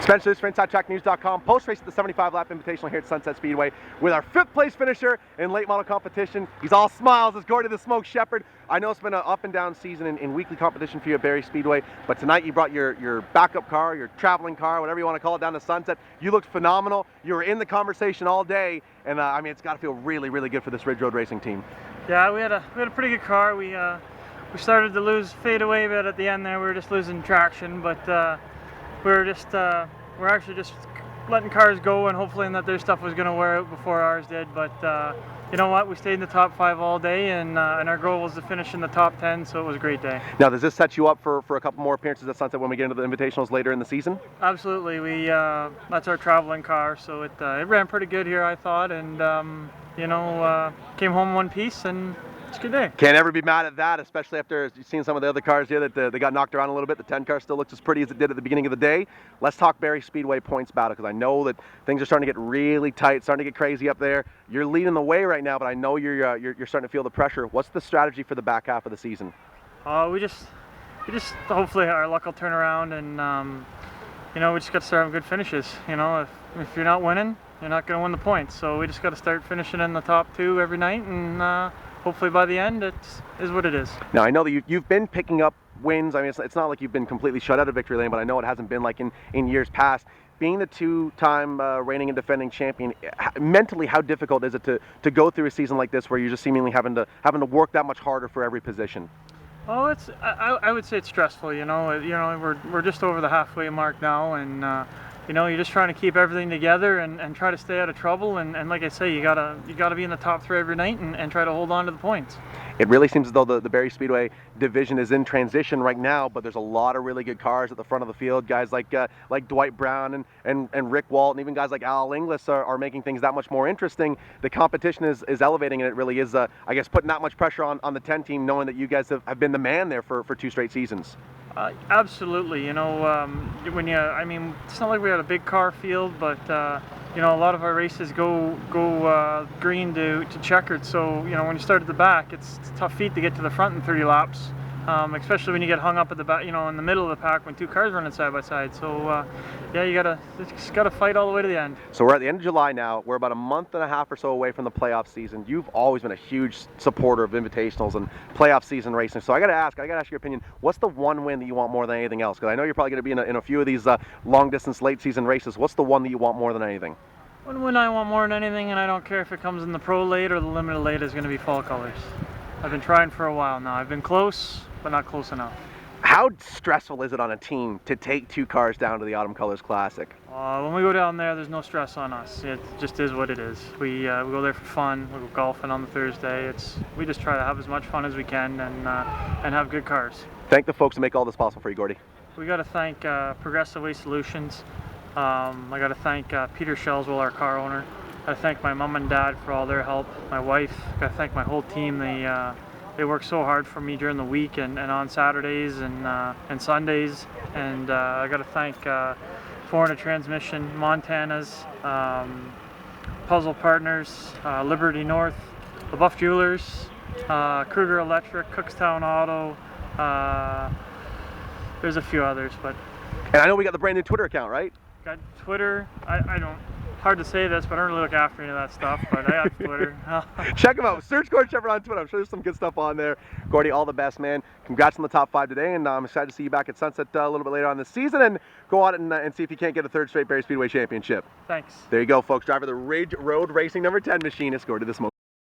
Spencer, from InsideTrackNews.com, post-race at the 75-lap Invitational here at Sunset Speedway with our 5th place finisher in late model competition. He's all smiles. It's Gord Shepherd. I know it's been an up and down season in weekly competition for you at Barrie Speedway, but tonight you brought your backup car, your traveling car, whatever you want to call it, down to Sunset. You looked phenomenal. You were in the conversation all day, and I mean, it's got to feel really, really good for this Ridge Road Racing team. Yeah, we had a pretty good car. We started to fade away a bit at the end there. We were just losing traction, but we're actually just letting cars go and hopefully that their stuff was going to wear out before ours did. But you know what? We stayed in the top 5 all day, and our goal was to finish in the top 10, so it was a great day. Now, does this set you up for a couple more appearances at Sunset when we get into the Invitationals later in the season? Absolutely. That's our traveling car, so it ran pretty good here, I thought, and came home in one piece, and it's a good day. Can't ever be mad at that, especially after seeing some of the other cars here that they got knocked around a little bit. The 10 car still looks as pretty as it did at the beginning of the day. Let's talk Barrie Speedway points battle, because I know that things are starting to get really tight, starting to get crazy up there. You're leading the way right now, but I know you're starting to feel the pressure. What's the strategy for the back half of the season? We just hopefully our luck will turn around, and we just got to start having good finishes. If you're not winning, you're not going to win the points. So we just got to start finishing in the top 2 every night, and hopefully by the end it is what it is. Now, I know that you've been picking up wins. I mean, it's not like you've been completely shut out of victory lane, but I know it hasn't been like in years past. Being the 2-time reigning and defending champion, mentally, how difficult is it to go through a season like this where you're just seemingly having to work that much harder for every position? Oh, I would say it's stressful. We're just over the halfway mark now, and you're just trying to keep everything together and try to stay out of trouble. And like I say, you gotta be in the top 3 every night and try to hold on to the points. It really seems as though the Barrie Speedway division is in transition right now, but there's a lot of really good cars at the front of the field. Guys like Dwight Brown and Rick Walt, and even guys like Al Inglis are making things that much more interesting. The competition is elevating, and it really is, I guess, putting that much pressure on the 10 team, knowing that you guys have been the man there for 2 straight seasons. Absolutely. It's not like we had a big car field, but a lot of our races go green to checkered. So when you start at the back, it's a tough feat to get to the front in 30 laps, especially when you get hung up at the back, in the middle of the pack when 2 cars running side by side. So yeah, you just gotta fight all the way to the end. So we're at the end of July now. We're about a month and a half or so away from the playoff season. You've always been a huge supporter of invitationals and playoff season racing. So I gotta ask your opinion. What's the one win that you want more than anything else? Because I know you're probably gonna be in a few of these long distance late season races. What's the one that you want more than anything? One win I want more than anything, and I don't care if it comes in the pro late or the limited late, is going to be fall colors. I've been trying for a while now. I've been close, but not close enough. How stressful is it on a team to take 2 cars down to the Autumn Colors Classic? When we go down there's no stress on us. It just is what it is. We go there for fun. We go golfing on the Thursday. We just try to have as much fun as we can and have good cars. Thank the folks that make all this possible for you, Gordy. We got to thank Progressive Waste Solutions. I got to thank Peter Shelswell, our car owner. I got to thank my mom and dad for all their help. My wife. I got to thank my whole team. They work so hard for me during the week and on Saturdays and Sundays. And I got to thank Foreigner Transmission, Montana's, Puzzle Partners, Liberty North, LaBeouf Jewelers, Kruger Electric, Cookstown Auto. There's a few others, but. And I know we got the brand new Twitter account, right? Got Twitter. I don't. Hard to say this, but I don't really look after any of that stuff. But I have Twitter. Check them out. Search Gord Shepherd on Twitter. I'm sure there's some good stuff on there. Gordy, all the best, man. Congrats on the top 5 today, and I'm excited to see you back at Sunset a little bit later on this season, and go out and see if you can't get a 3rd straight Barrie Speedway championship. Thanks. There you go, folks. Driver of the Ridge Road Racing number 10 machinist, Gordy the Smoke.